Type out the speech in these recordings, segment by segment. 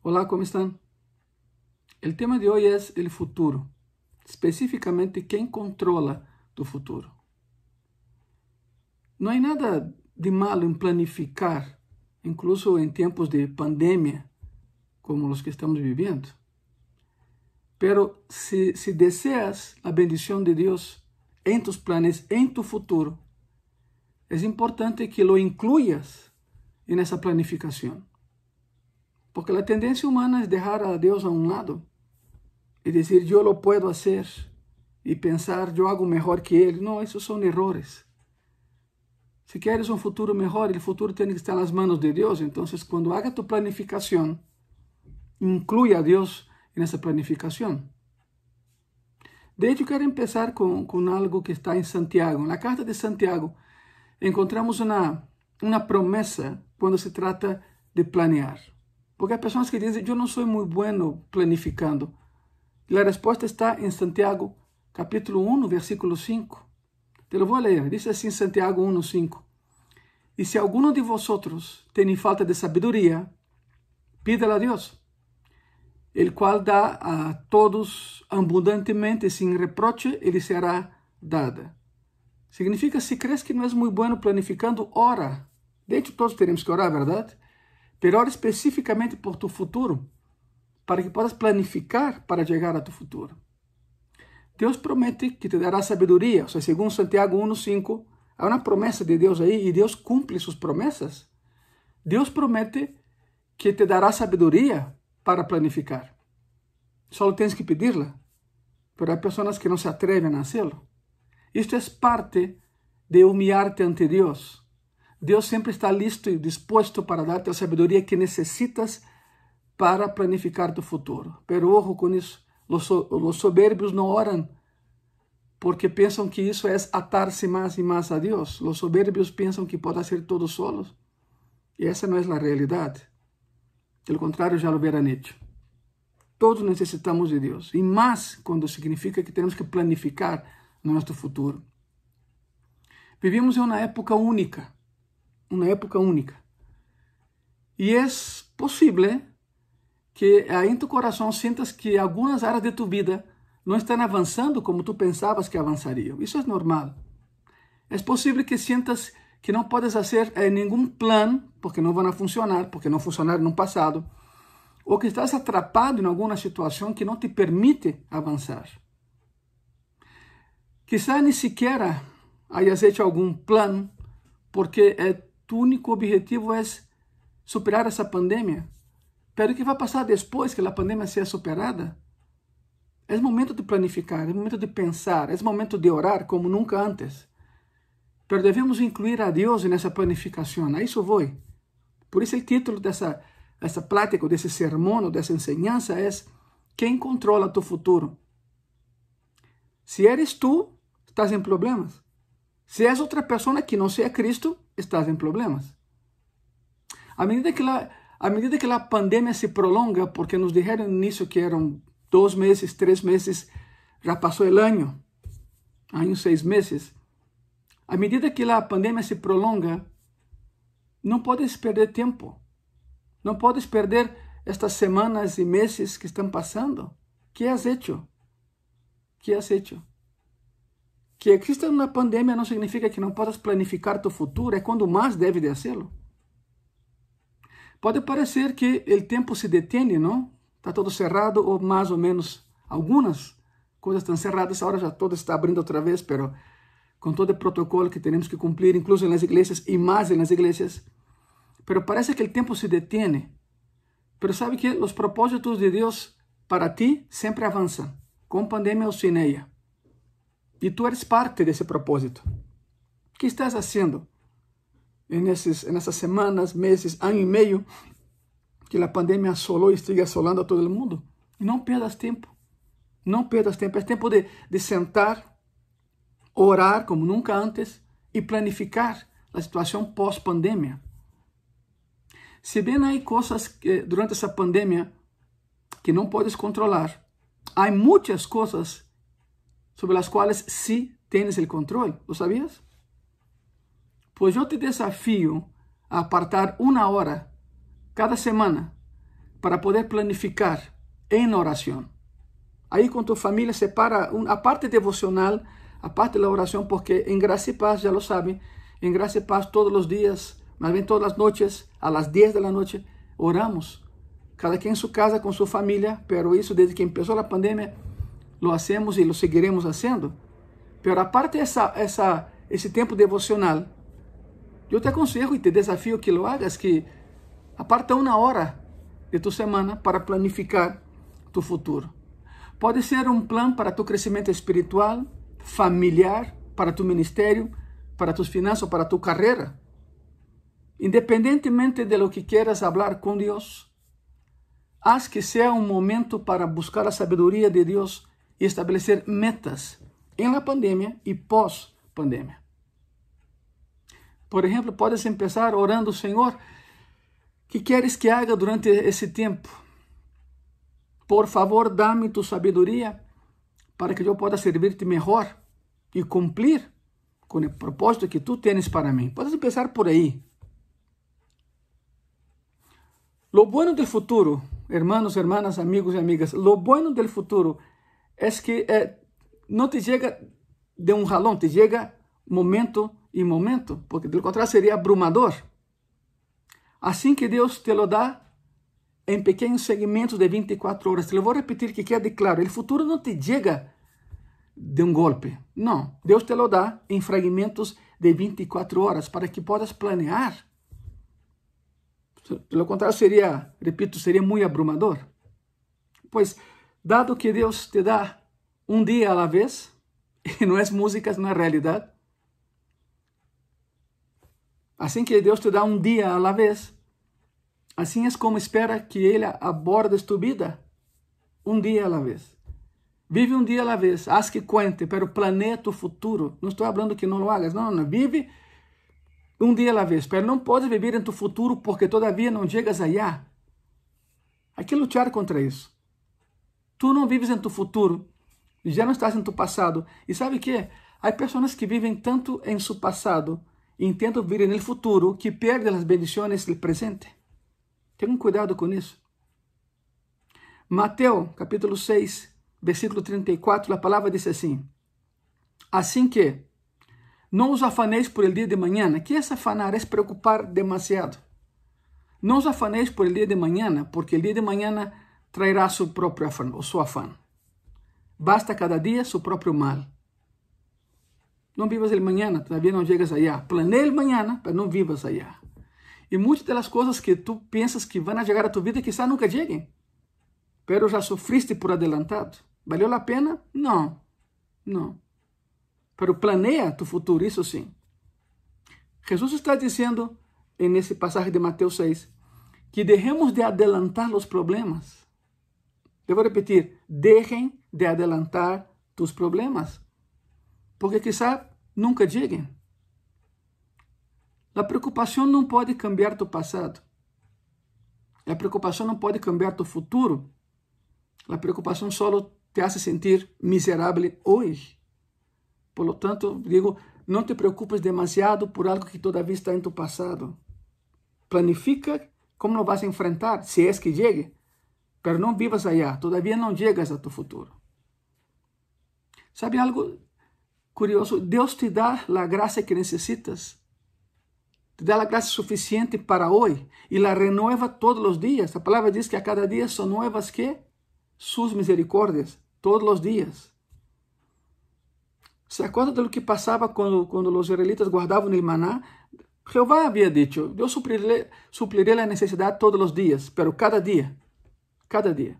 Hola, ¿cómo están? El tema de hoy es el futuro, específicamente quién controla tu futuro. No hay nada de malo en planificar, incluso en tiempos de pandemia, como los que estamos viviendo. Pero si deseas la bendición de Dios en tus planes, en tu futuro, es importante que lo incluyas en esa planificación. Porque la tendencia humana es dejar a Dios a un lado y decir yo lo puedo hacer y pensar yo hago mejor que Él. No, esos son errores. Si quieres un futuro mejor, el futuro tiene que estar en las manos de Dios. Entonces, cuando haga tu planificación, incluya a Dios en esa planificación. De hecho, quiero empezar con algo que está en Santiago. En la carta de Santiago encontramos una promesa cuando se trata de planear. Porque hay personas que dicen, yo no soy muy bueno planificando. La respuesta está en Santiago, capítulo 1, versículo 5. Te lo voy a leer. Dice así en Santiago 1, 5. Y si alguno de vosotros tiene falta de sabiduría, pídala a Dios, el cual da a todos abundantemente sin reproche y le será dada. Significa, si crees que no es muy bueno planificando, ora. De hecho, todos tenemos que orar, ¿verdad? Pero ora específicamente por tu futuro, para que puedas planificar para llegar a tu futuro. Dios promete que te dará sabiduría. O sea, según Santiago 1:5, hay una promesa de Dios ahí y Dios cumple sus promesas. Dios promete que te dará sabiduría para planificar. Solo tienes que pedirla. Pero hay personas que no se atreven a hacerlo. Esto es parte de humillarte ante Dios. Dios siempre está listo y dispuesto para darte la sabiduría que necesitas para planificar tu futuro. Pero ojo con eso, los soberbios no oran porque piensan que eso es atarse más y más a Dios. Los soberbios piensan que pueden hacer todo solos. Y esa no es la realidad. De lo contrario, ya lo hubieran hecho. Todos necesitamos de Dios. Y más cuando significa que tenemos que planificar nuestro futuro. Vivimos en una época única. Una época única. Y es posible que ahí en tu corazón sientas que algunas áreas de tu vida no están avanzando como tú pensabas que avanzarían. Eso es normal. Es posible que sientas que no puedes hacer ningún plan porque no van a funcionar, porque no funcionaron en un pasado, o que estás atrapado en alguna situación que no te permite avanzar. Quizá ni siquiera hayas hecho algún plan porque tu único objetivo es superar esa pandemia. Pero ¿qué va a pasar después que la pandemia sea superada? Es momento de planificar, es momento de pensar, es momento de orar como nunca antes. Pero debemos incluir a Dios en esa planificación, a eso voy. Por eso el título de esa plática, de ese sermón o de esa enseñanza es ¿quién controla tu futuro? Si eres tú, estás en problemas. Si es otra persona que no sea Cristo, estás en problemas. A medida que la pandemia se prolonga, porque nos dijeron al inicio que eran 2 meses, 3 meses, ya pasó el año 6 meses. A medida que la pandemia se prolonga, no puedes perder tiempo. No puedes perder estas semanas y meses que están pasando. ¿Qué has hecho? ¿Qué has hecho? Que exista una pandemia no significa que no puedas planificar tu futuro. Es cuando más debes de hacerlo. Puede parecer que el tiempo se detiene, ¿no? Está todo cerrado o más o menos. Algunas cosas están cerradas, ahora ya todo está abriendo otra vez, pero con todo el protocolo que tenemos que cumplir, incluso en las iglesias y más en las iglesias. Pero parece que el tiempo se detiene. Pero sabe que los propósitos de Dios para ti siempre avanzan, con pandemia o sin ella. Y tú eres parte de ese propósito. ¿Qué estás haciendo en esas semanas, meses, año y medio que la pandemia asoló y sigue asolando a todo el mundo? No pierdas tiempo. No pierdas tiempo. Es tiempo de sentar, orar como nunca antes y planificar la situación post-pandemia. Si bien hay cosas que durante esa pandemia que no puedes controlar, hay muchas cosas sobre las cuales sí tienes el control. ¿Lo sabías? Pues yo te desafío a apartar 1 hora cada semana para poder planificar em oração. Aí com tu família separa a parte devocional, a parte da oração, porque em Graça e Paz, já lo sabem, em Graça e Paz todos os dias, mais bem todas as noites, a las 10 da noite, oramos. Cada quem em sua casa com sua família, pero isso desde que começou a pandemia, lo hacemos e lo seguiremos haciendo. Pero aparte esse tempo devocional, eu te aconselho e te desafio que lo hagas, que aparta 1 hora de tu semana para planificar tu futuro. Pode ser um plano para tu crescimento espiritual, familiar, para tu ministério, para tus finanças, para tu carreira. Independentemente de lo que quieras falar com Deus, haz que seja um momento para buscar a sabedoria de Deus e estabelecer metas em la pandemia e pós-pandemia. Por exemplo, podes começar orando, Senhor, que queres que haga durante esse tempo? Por favor, dá-me tu sabedoria para que eu possa servir-te melhor e cumprir com o propósito que tu tens para mim. Podes começar por aí. Lo bueno del futuro, hermanos, hermanas, amigos y amigas, lo bueno del futuro es que no te llega de un jalón, te llega momento y momento, porque de lo contrario sería abrumador. Assim que Deus te lo dá em pequenos segmentos de 24 horas. Te lo vou repetir que quede claro, o futuro não te chega de um golpe. Não, Deus te lo dá em fragmentos de 24 horas para que possas planear. De lo contrário seria, repito, seria muito abrumador. Pois, dado que Deus te dá um dia a la vez, e não é música, não é realidade, assim que Deus te dá um dia a la vez, assim é como espera que Ele aborde tu vida, um dia a la vez. Vive um dia a la vez, haz que cuente, pero planeia tu futuro. Não estou falando que não lo hagas, não, vive um dia a la vez, pero não podes viver em tu futuro porque todavia não chegas allá. Há que lutar contra isso. Tu não vives em tu futuro, já não estás em tu passado. E sabe que? Há pessoas que vivem tanto em seu passado e intentam viver no futuro que perdem as bendições do presente. Tenham cuidado com isso. Mateus, capítulo 6, versículo 34, a palavra diz assim: assim que não os afaneis por el dia de manhã. Que é afanar? É preocupar demasiado. Não os afaneis por el dia de manhã, porque el dia de manhã trairá seu próprio afán, ou seu afán. Basta cada dia seu próprio mal. Não vivas el mañana, todavía não chegas allá. Planeia el mañana, mas não vivas allá. E muitas das coisas que tu pensas que vão chegar a tu vida, quizá nunca cheguem. Pero já sofriste por adelantado. Valeu a pena? Não. Não. Pero planeia tu futuro, isso sim. Jesus está dizendo, nesse passagem de Mateus 6, que deixemos de adelantar os problemas. Eu vou repetir, deixem de adelantar tus problemas, porque quizá nunca cheguem. A preocupação não pode cambiar tu passado. A preocupação não pode cambiar tu futuro. A preocupação só te hace sentir miserável hoje. Por lo tanto, digo, não te preocupes demasiado por algo que todavía está em tu passado. Planifica como lo vas a enfrentar, se es que llegue, pero não vivas allá, todavía não llegas a tu futuro. ¿Sabe algo curioso? Deus te dá a graça que necessitas. Te dá a graça suficiente para hoje e la renueva todos os dias. A palavra diz que a cada dia são nuevas que sus misericórdias, todos os dias. ¿Se acuerda de lo que passava quando os israelitas guardavam o maná? Jeová havia dicho, eu supliré a necessidade todos os dias, pero cada dia. Cada dia.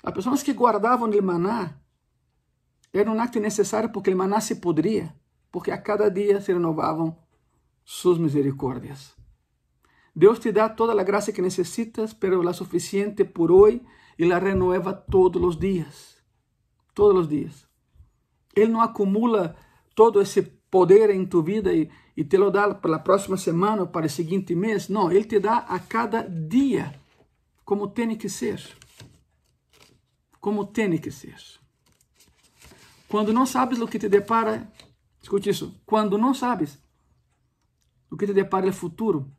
As pessoas que guardavam o maná era um acto necessário porque o maná se podria, porque a cada dia se renovavam suas misericórdias. Deus te dá toda a graça que necessitas, pero la suficiente por hoje e la renueva todos os dias. Todos os dias. Ele não acumula todo esse poder em tu vida e te lo dá para a próxima semana ou para o seguinte mês. Não, Ele te dá a cada dia, como tem que ser. Como tem que ser. Quando não sabes o que te depara, escute isso, quando não sabes o que te depara o futuro,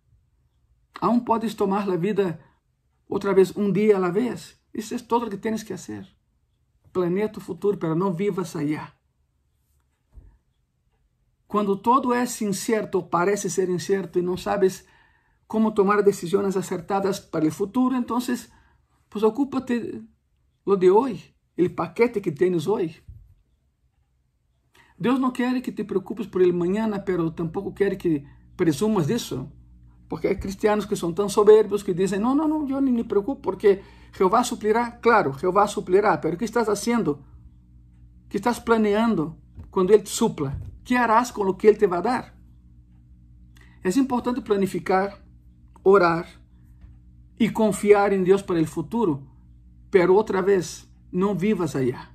aún podes tomar a vida Otra vez, un día a la vez. Eso es todo lo que tienes que hacer. Planea tu futuro, pero no vivas allá. Cuando todo es incierto, parece ser incierto, y no sabes cómo tomar decisiones acertadas para el futuro, entonces, pues ocúpate lo de hoy, el paquete que tienes hoy. Deus não quer que te preocupes por ele mañana, pero tampoco quer que presumas disso. Porque há cristianos que são tão soberbios que dizem, não, eu nem me preocupo porque Jeová suplirá. Claro, Jeová suplirá, pero ¿qué estás haciendo? ¿Qué estás planeando quando Ele te supla? ¿Qué harás com o que Ele te vai dar? É importante planificar, orar e confiar em Deus para o futuro, pero outra vez, não vivas allá.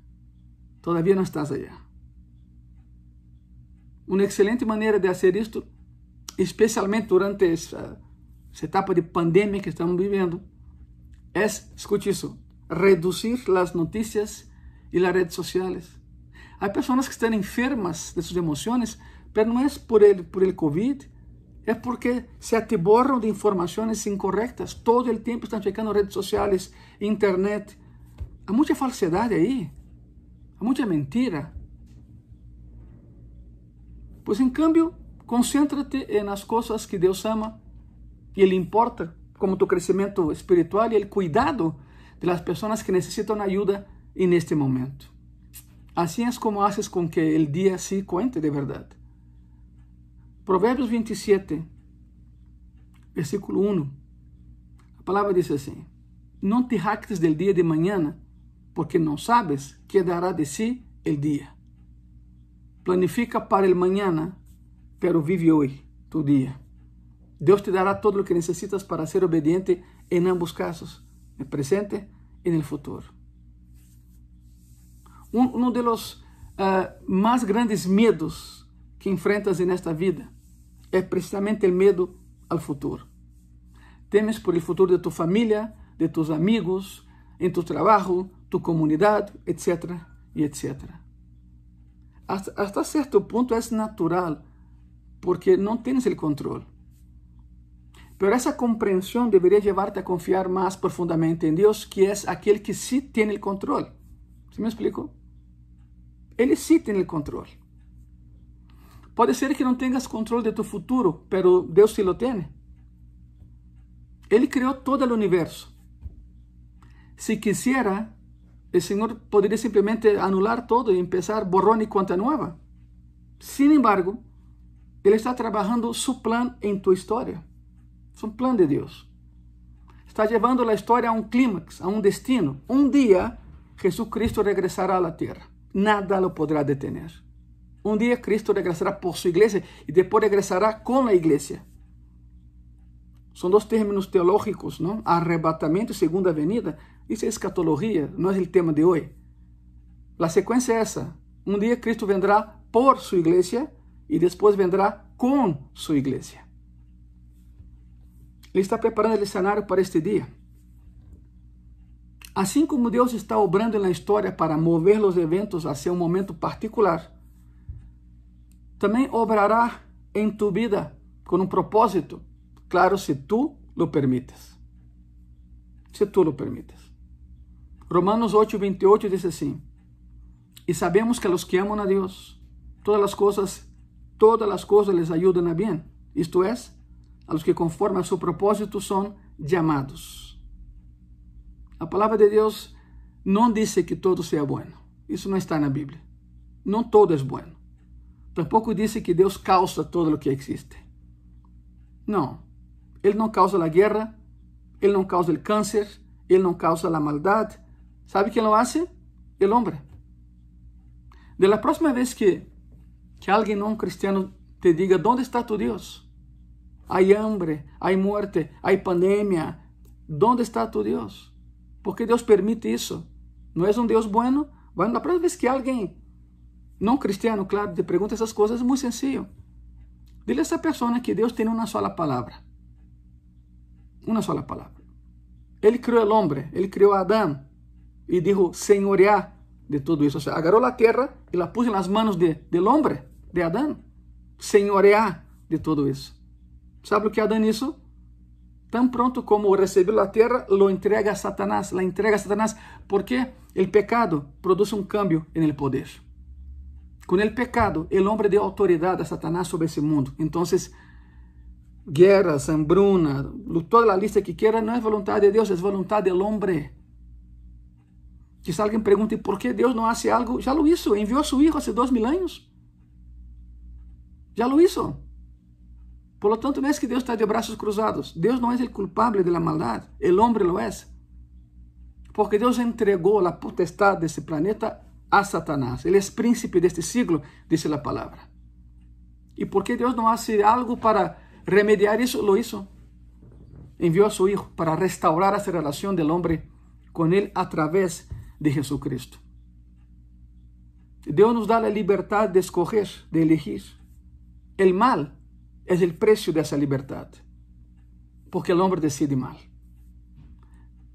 Todavía não estás allá. Uma excelente maneira de fazer isto, especialmente durante essa etapa de pandemia que estamos vivendo, é, escute isso, reduzir as notícias e as redes sociais. Há pessoas que estão enfermas de suas emoções, mas não é por el Covid, é porque se atiborram de informações incorretas. Todo o tempo estão checando redes sociais, internet. Há muita falsidade aí, há muita mentira. Pois, em cambio, concéntrate nas coisas que Deus ama e Ele importa, como tu crescimento espiritual e o cuidado das pessoas que necessitam ajuda neste momento. Assim é como haces com que o dia se cuente de verdade. Provérbios 27, versículo 1. A palavra diz assim: não te jactes del dia de mañana, porque não sabes que dará de si el dia. Planifica para el mañana, pero vive hoy tu día. Dios te dará todo lo que necesitas para ser obediente en ambos casos, en el presente y en el futuro. Uno de los más grandes miedos que enfrentas en esta vida es precisamente el miedo al futuro. Temes por el futuro de tu familia, de tus amigos, en tu trabajo, tu comunidad, etcétera, y etcétera. Hasta certo ponto é natural, porque não tens o controle. Pero essa compreensão deveria levar-te a confiar mais profundamente em Deus, que é aquele que sí tem o controle. ¿Sí me explico? Ele sí tem o controle. Pode ser que não tenhas controle de tu futuro, pero Deus sí lo tem. Ele criou todo o universo. Se quisiera, el Señor podría simplemente anular todo y empezar borrón y cuenta nueva. Sin embargo, Él está trabajando su plan en tu historia. Es un plan de Dios. Está llevando la historia a un clímax, a un destino. Un día, Jesucristo regresará a la tierra. Nada lo podrá detener. Un día Cristo regresará por su iglesia y después regresará con la iglesia. Son dos términos teológicos, ¿no? Arrebatamento y segunda venida. Isso é escatologia, não é o tema de hoje. A sequência é essa. Um dia Cristo vendrá por sua igreja e depois vendrá com sua igreja. Ele está preparando o cenário para este dia. Assim como Deus está obrando na história para mover os eventos hacia um momento particular, também obrará em tu vida com um propósito, claro, se tu lo permites. Se tu lo permites. Romanos 8:28 diz assim: e sabemos que a los que amam a Deus, todas as coisas les ayudan a bien. Isto é, a los que conforme a su propósito são llamados. A palavra de Deus não diz que todo seja bueno. Isso não está na Bíblia. Não todo é bueno. Tampouco diz que Deus causa todo o que existe. Não. Ele não causa a guerra, Ele não causa o câncer, Ele não causa a maldade. ¿Sabe quién lo hace? El hombre. De la próxima vez que alguien no cristiano te diga, ¿dónde está tu Dios? Hay hambre, hay muerte, hay pandemia. ¿Dónde está tu Dios? ¿Por qué Dios permite eso? ¿No es un Dios bueno? Bueno, la próxima vez que alguien no cristiano, claro, te pregunta esas cosas, es muy sencillo. Dile a esa persona que Dios tiene una sola palabra. Una sola palabra. Él creó el hombre, Él creó a Adán. Y dijo, señorear de todo eso. O sea, agarró la tierra y la puso en las manos del hombre, de Adán. Señorear de todo eso. ¿Sabe lo que Adán hizo? Tan pronto como recibió la tierra, lo entrega a Satanás, la entrega a Satanás, porque el pecado produce un cambio en el poder. Con el pecado, el hombre dio autoridad a Satanás sobre ese mundo. Entonces, guerras, hambruna, toda la lista que quiera, no es voluntad de Dios, es voluntad del hombre. Quizá alguien pregunte, ¿por qué Dios no hace algo? Ya lo hizo, envió a su Hijo hace 2000 años. Ya lo hizo. Por lo tanto, no es que Dios está de brazos cruzados. Dios no es el culpable de la maldad, el hombre lo es. Porque Dios entregó la potestad de este planeta a Satanás. Él es príncipe de este siglo, dice la palabra. ¿Y por qué Dios no hace algo para remediar eso? Lo hizo. Envió a su Hijo para restaurar esa relación del hombre con Él a través de Jesucristo. Dios nos da la libertad de escoger, de elegir. El mal es el precio de esa libertad, porque el hombre decide mal.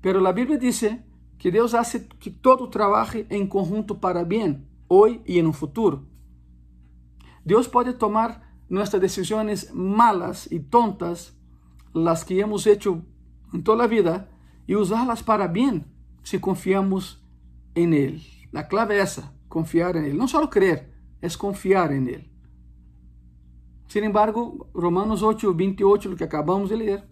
Pero la Biblia dice que Dios hace que todo trabaje en conjunto para bien, hoy y en un futuro. Dios puede tomar nuestras decisiones malas y tontas, las que hemos hecho en toda la vida, y usarlas para bien, si confiamos en Él. La clave es esa, confiar en Él. No solo creer, es confiar en Él. Sin embargo, Romanos 8:28, lo que acabamos de leer,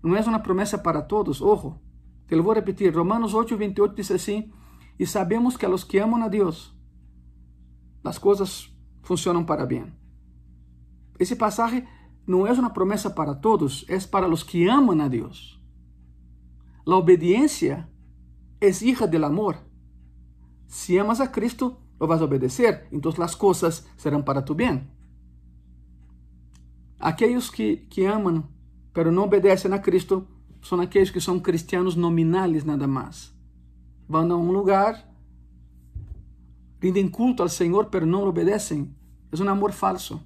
no es una promesa para todos. Ojo, te lo voy a repetir. Romanos 8:28 dice así: y sabemos que a los que aman a Dios, las cosas funcionan para bien. Ese pasaje no es una promesa para todos, es para los que aman a Dios. La obediencia es hija del amor. Si amas a Cristo, lo vas a obedecer, entonces las cosas serán para tu bien. Aquellos que aman, pero no obedecen a Cristo, son aquellos que son cristianos nominales nada más. Van a un lugar, rinden culto al Señor, pero no lo obedecen. Es un amor falso.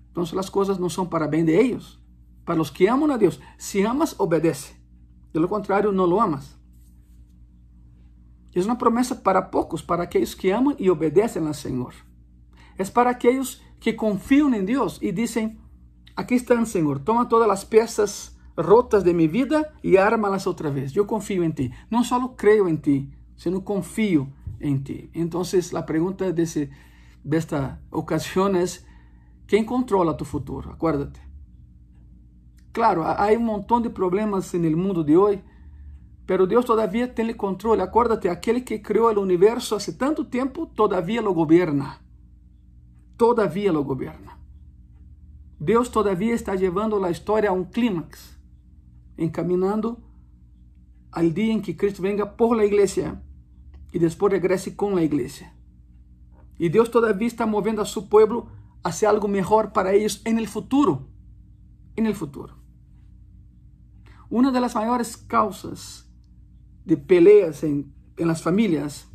Entonces las cosas no son para bien de ellos. Para los que aman a Dios, si amas, obedece. De lo contrario, no lo amas. Es una promesa para pocos, para aquellos que aman y obedecen al Señor. Es para aquellos que confían en Dios y dicen: aquí están, Señor, toma todas las piezas rotas de mi vida y ármalas otra vez. Yo confío en ti. No solo creo en ti, sino confío en ti. Entonces, la pregunta de esta ocasión es: ¿quién controla tu futuro? Acuérdate. Claro, hay un montón de problemas en el mundo de hoy, pero Dios todavía tiene el control. Acuérdate, aquel que creó el universo hace tanto tiempo, todavía lo gobierna. Todavía lo gobierna. Deus todavía está llevando la historia a un clímax, encaminando al día en que Cristo venga por la iglesia y después regrese con la iglesia. Y Dios todavía está moviendo a su pueblo hacia algo mejor para ellos en el futuro. En el futuro. Una de las mayores causas de peleas en las familias,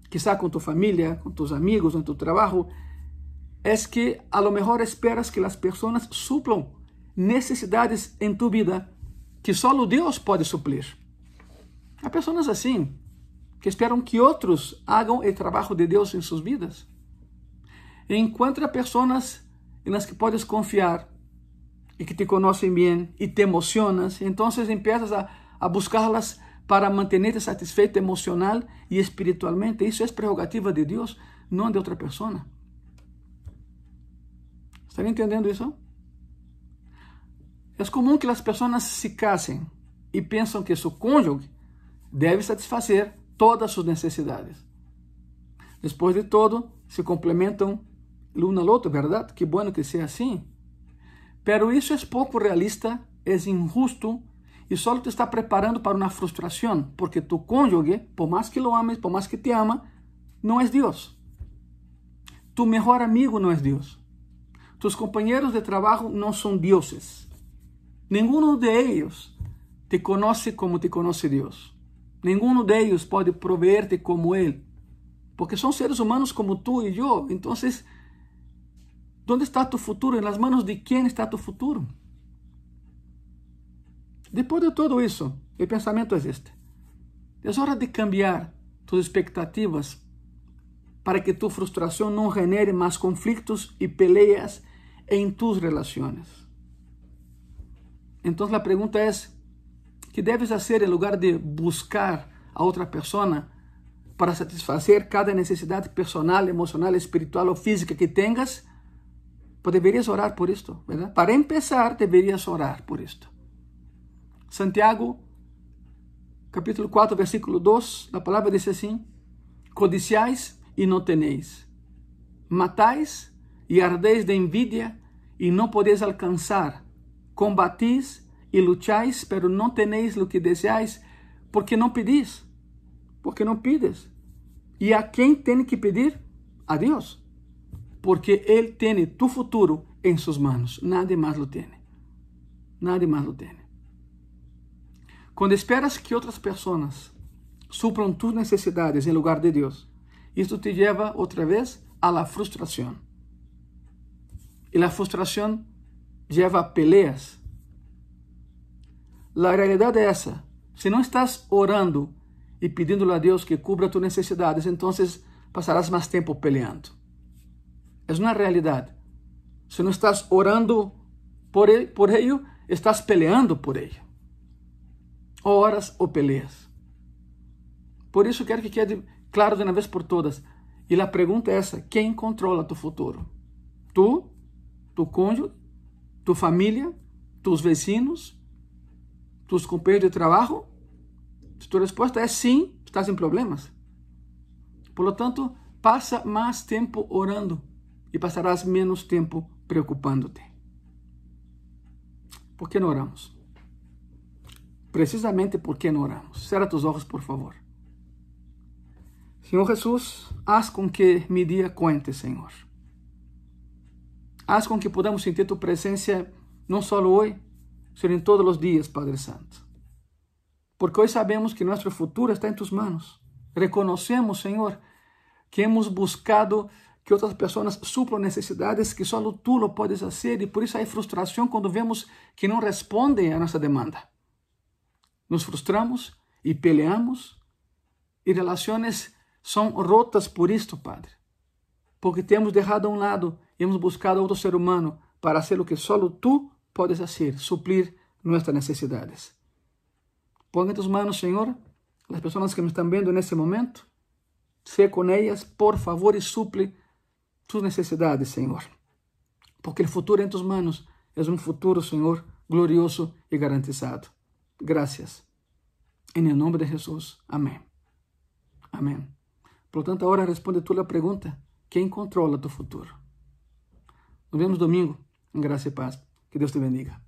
quizá con tu familia, con tus amigos, en tu trabajo, es que a lo mejor esperas que las personas suplan necesidades en tu vida que solo Dios puede suplir. Hay personas así, que esperan que otros hagan el trabajo de Dios en sus vidas. Encuentra personas en las que puedes confiar y que te conocen bien y te emocionas. Entonces empiezas a buscarlas para mantenerte satisfecho emocional y espiritualmente. Eso es prerrogativa de Dios, no de otra persona. ¿Están entendiendo eso? Es común que las personas se casen y piensan que su cónyuge debe satisfacer todas sus necesidades. Después de todo, se complementan el uno al otro, ¿verdad? Qué bueno que sea así. Pero eso es poco realista, es injusto y solo te está preparando para una frustración, porque tu cónyuge, por más que lo ames, por más que te ama, no es Dios. Tu mejor amigo no es Dios. Tus compañeros de trabajo no son dioses. Ninguno de ellos te conoce como te conoce Dios. Ninguno de ellos puede proveerte como Él. Porque son seres humanos como tú y yo. Entonces, ¿dónde está tu futuro? ¿En las manos de quién está tu futuro? Después de todo eso, el pensamiento es este. Es hora de cambiar tus expectativas para que tu frustración no genere más conflictos y peleas en tus relaciones. Então a pergunta é, ¿qué debes hacer en lugar de buscar a otra persona para satisfacer cada necesidad personal, emocional, espiritual o física que tengas? Pues deberías orar por esto, ¿verdad? Para empezar, deberías orar por esto. Santiago, capítulo 4, versículo 2, la palabra dice así: codiciáis y no tenéis, matáis y ardéis de envidia y no podéis alcanzar, combatís y lucháis, pero no tenéis lo que deseáis, porque no pedís, porque no pides. ¿Y a quién tiene que pedir? A Dios, porque Él tiene tu futuro en sus manos, nadie más lo tiene, nadie más lo tiene. Cuando esperas que otras personas suplan tus necesidades en lugar de Dios, esto te lleva otra vez a la frustración. Y la frustración lleva a peleas. La realidad es esa. Si no estás orando y pidiéndole a Dios que cubra tus necesidades, entonces pasarás más tiempo peleando. Es una realidad. Si no estás orando por ello, estás peleando por ello. O oras o peleas. Por isso quero que quede claro de uma vez por todas. E a pergunta é essa: quem controla tu futuro? Tu, tu cônjuge, tu família, tus vecinos, tus companheiros de trabalho? Se tua resposta é sim, estás em problemas. Por lo tanto, passa mais tempo orando e passarás menos tempo preocupando-te. Por que não oramos? Precisamente porque não oramos. Cerra tus olhos, por favor. Senhor Jesus, haz com que mi dia cuente, Senhor. Haz com que podamos sentir tu presença não só hoje, sino em todos os dias, Padre Santo. Porque hoje sabemos que nosso futuro está em tus manos. Reconocemos, Senhor, que hemos buscado que outras pessoas suplam necessidades que só tu lo podes fazer, e por isso há frustração quando vemos que não respondem a nossa demanda. Nos frustramos e peleamos, e relações são rotas por isto, Padre. Porque temos deixado a um lado e hemos buscado outro ser humano para fazer o que só tu podes fazer, suplir nossas necessidades. Põe em tus manos, Senhor, as pessoas que me estão vendo nesse momento, sé com elas, por favor, e suple tus necessidades, Senhor. Porque o futuro em tus manos é um futuro, Senhor, glorioso e garantizado. Gracias. En el nombre de Jesús. Amén. Amén. Por lo tanto, ahora responde tú la pregunta: ¿quién controla tu futuro? Nos vemos domingo. En gracia y paz. Que Dios te bendiga.